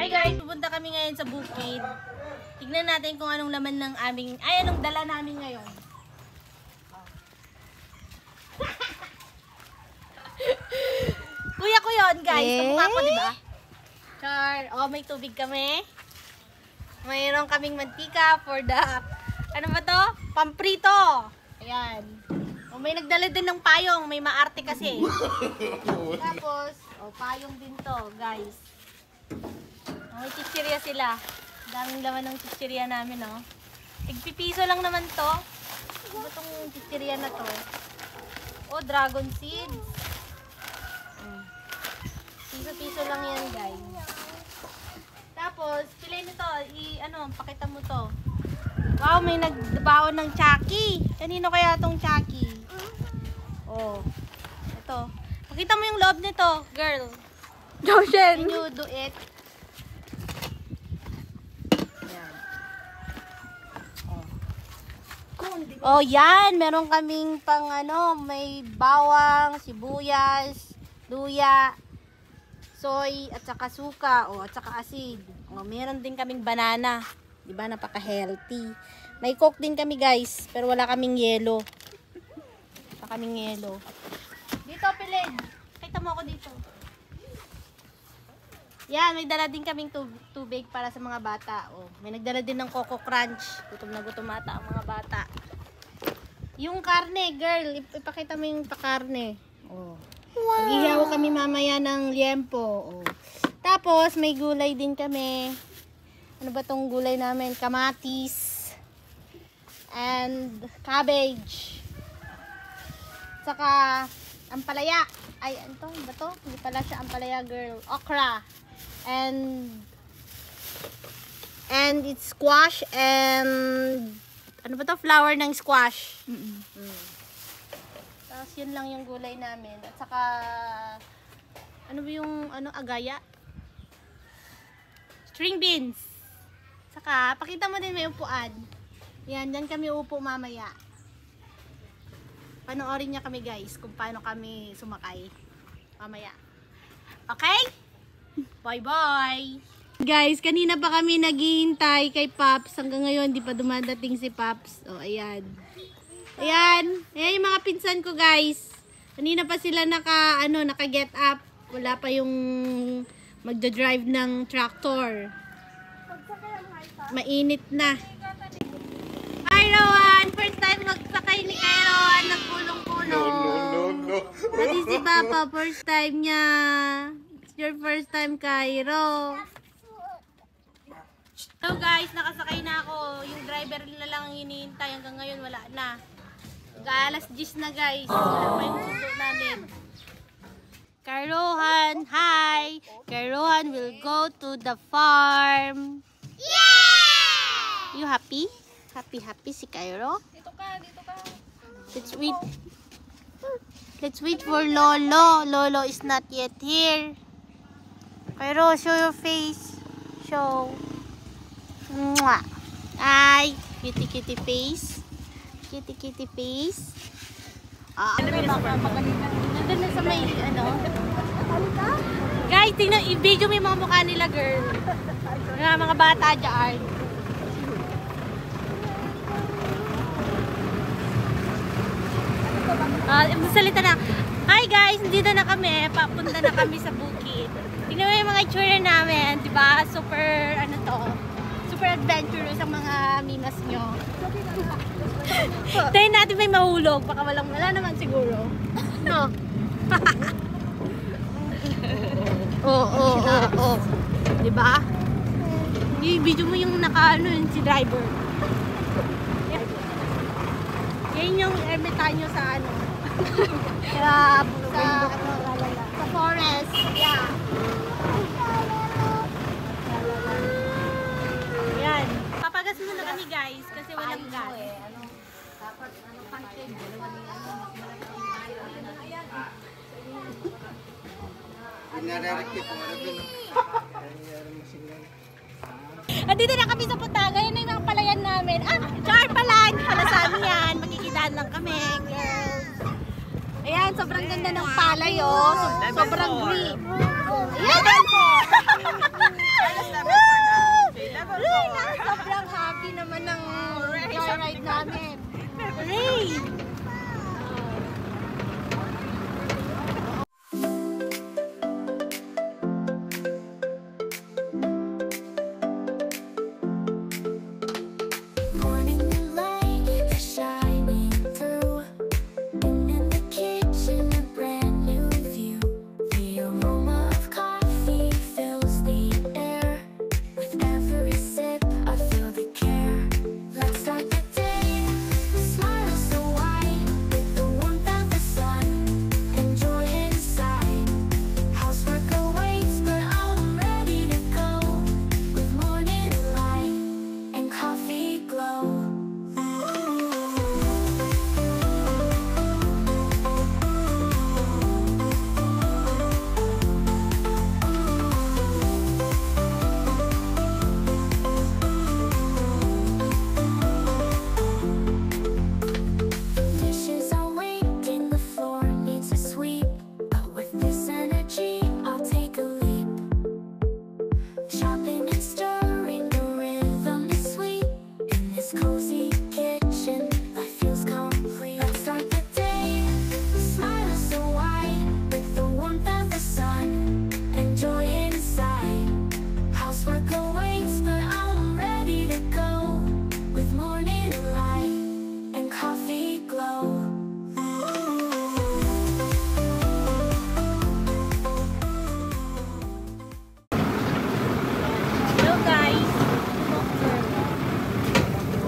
Hi guys, pupunta kami ngayon sa bukid. Tignan natin kung anong laman ng aming, anong dala namin ngayon. Kuya ko yun guys, kamukha ko diba? Char, oh may tubig kami. Mayroon kaming mantika for the, ano ba to? Pamprito. Ayan. O may nagdala din ng payong, may maarte kasi. Tapos, payong din to guys. May chichirya sila. Daming laman ng chichirya namin, oh. Tigpipiso lang naman to. Ano ba tong chichirya na to? Oh, dragon seeds. Piso-piso lang yan, guys. Tapos, pilay nito. Pakita mo to. Wow, may nagbaon ng Chucky. Kanino kaya tong Chucky? Oh. Ito. Pakita mo yung loob nito, girl. Joshen! Can you do it? Oh, yan. Meron kaming pang may bawang, sibuyas, luya, soy, at saka suka, at saka asid. Meron din kaming banana. Diba? Napaka-healthy. May coke din kami, guys. Pero wala kaming yelo. Wala kaming yelo. Dito, Pilin. Kita mo ako dito. Yan, may dala din kaming tubig para sa mga bata. May nagdala din ng Coco Crunch. Gutom na gutom ata ang mga bata. Yung karne, girl. Ipakita mo yung pakarne. Wow. Mag-ihaw kami mamaya ng liempo. Tapos, may gulay din kami. Ano ba tong gulay namin? Kamatis. And cabbage. Saka, ampalaya. Ay, ano to? Ba to? Hindi pala siya ampalaya, girl. Okra. And it's squash and ano ba to? Flower ng squash. Tapos yun lang yung gulay namin. At saka ano ba yung agaya? String beans. Saka pakita mo din may upuan. Yan, dyan kami upo mamaya. Panoorin niya kami guys kung paano kami sumakay mamaya. Okay? Bye-bye! Guys, kanina pa kami naghihintay kay Pops. Hanggang ngayon, di pa dumadating si Pops. Ayan. Ayan. Ayan yung mga pinsan ko, guys. Kanina pa sila naka-get up. Wala pa yung magdadrive ng tractor. Mainit na. Hi, Rowan! First time magsakay ni kay Rowan. Nagpulong-pulong. Pati si Papa, first time niya. It's your first time, Cairo. So guys, nakasakay na ako. Yung driver na lang ang hinihintay. Hanggang ngayon wala na. Alas 10 na guys. Wala pa yung sundo namin. Kairohan, hi! Kairohan will go to the farm. Yeah! You happy? Happy si Cairo? Dito ka. Let's wait for Lolo. Lolo is not yet here. Cairo, show your face. Show. Mwah. Ay, kitty face. Kitty face. Nandun na sa may Guys, tingnan, i-video mo yung mga mukha nila, girl. Mga bata dyan. Salita na. Hi guys, nandito na kami. Papunta na kami sa bukid. Tingnan mo yung mga itsura namin, diba? Super, super adventurous ang mga mimas nyo. Tayo natin may mahulog. Baka wala naman siguro. No? Oo. Diba? I-video mo yung si driver. Yan yung ermitanyo sa sa forest. Yeah. Yan. Papagas muna kami guys kasi walang gas. Dapat function. Andito na kami sa Putaga. Yan yung mga palayan namin. Char pala! Hindi pala sa amin yan. Magkikidaan lang kami, girls. Ayan, sobrang ganda ng palay, oh. Sobrang green. Ayan!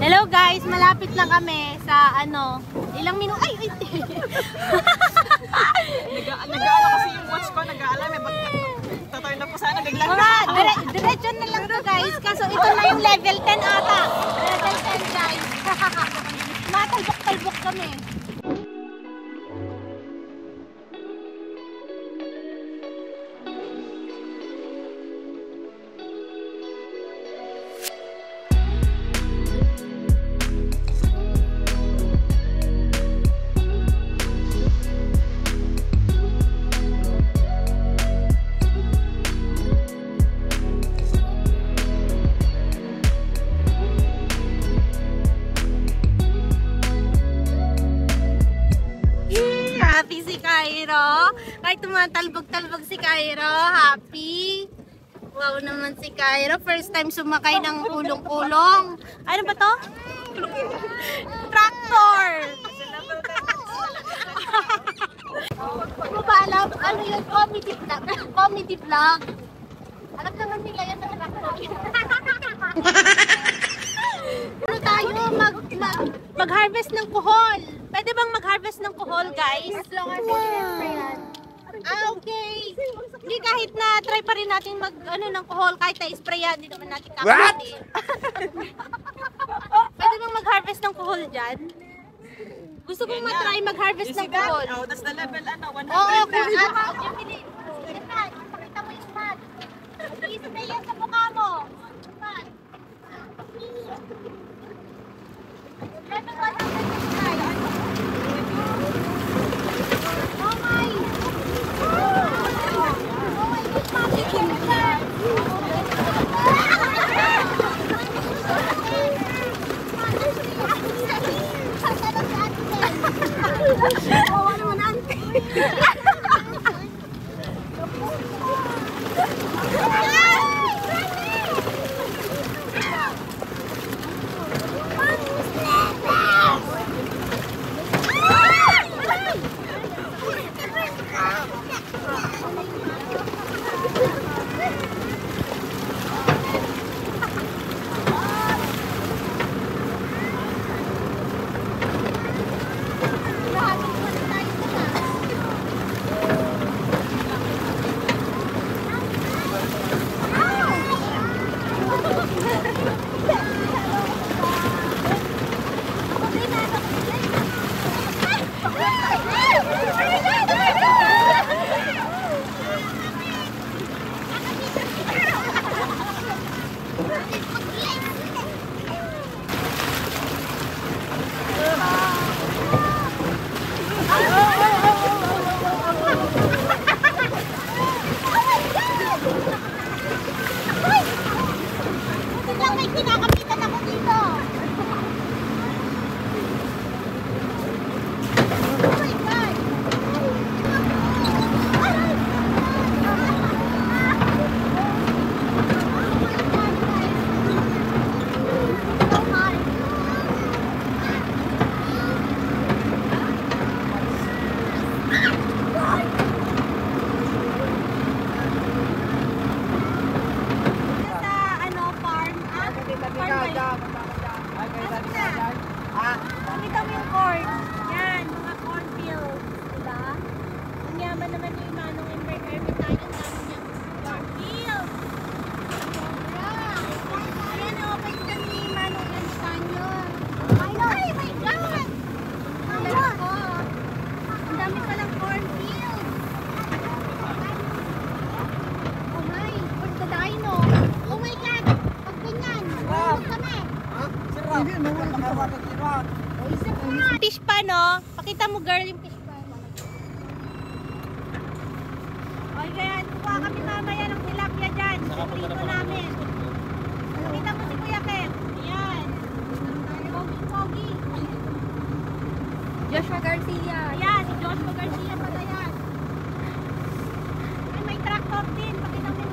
Hello guys, malapit na kami sa ano, ilang minuto. Ay! Nag-aano kasi yung watch ko, nag-aalam eh, ba't tutoy na po sana, biglang Diretso na lang to guys, kaso ito na yung level 10 ata. Level 10 guys. Matalbok-talbok kami. Happy si Cairo. Kahit tumatalbog-talbog si Cairo, happy. Wow naman si Cairo. First time sumakay ng ulong-ulong. Ano ba to? Tractor! Ano ba alam? Ano yun? Comedy vlog. Comedy vlog. Alam naman nila yan sa tractor. Ano tayo? Mag-harvest ng kuhol. Pwede bang mag-harvest ng kuhol, guys? As long as okay. Hindi, kahit na try pa rin natin ng kuhol, kahit na isprayan, hindi naman natin kakainin. Pwede bang mag-harvest ng kuhol dyan? Gusto kong matry mag-harvest ng kuhol. Oh, that's the level, 100 Oo, kasi Pakita mo yung mat. Iisa na yan sa mukha mo. Mat. Level 100. Oh my! Oh my God! Oh, ano man ante? May kinakapitan ako dito. Oh my God. Nakita mo yung corn. Yan, mga cornfields. Diba? Ang yaman naman yung Manong Every tayo namin yung cornfields. Ayan o, pagkita ni Manong Antonio. Ay, my God! Ang dami palang cornfields. Oh my, where's the dino? Oh my God! Pag ganyan, tulog kami. Fish pa, no? Pakita mo, girl, yung fish pa. Okay, kaya kuha kami mamaya ng tilapia dyan. Prito namin. Pakita mo si Kuya Ken. Ayan. Pogi. Joshua Garcia. Ayan, si Joshua Garcia pala yan. Ay, may tractor din. Pakita mo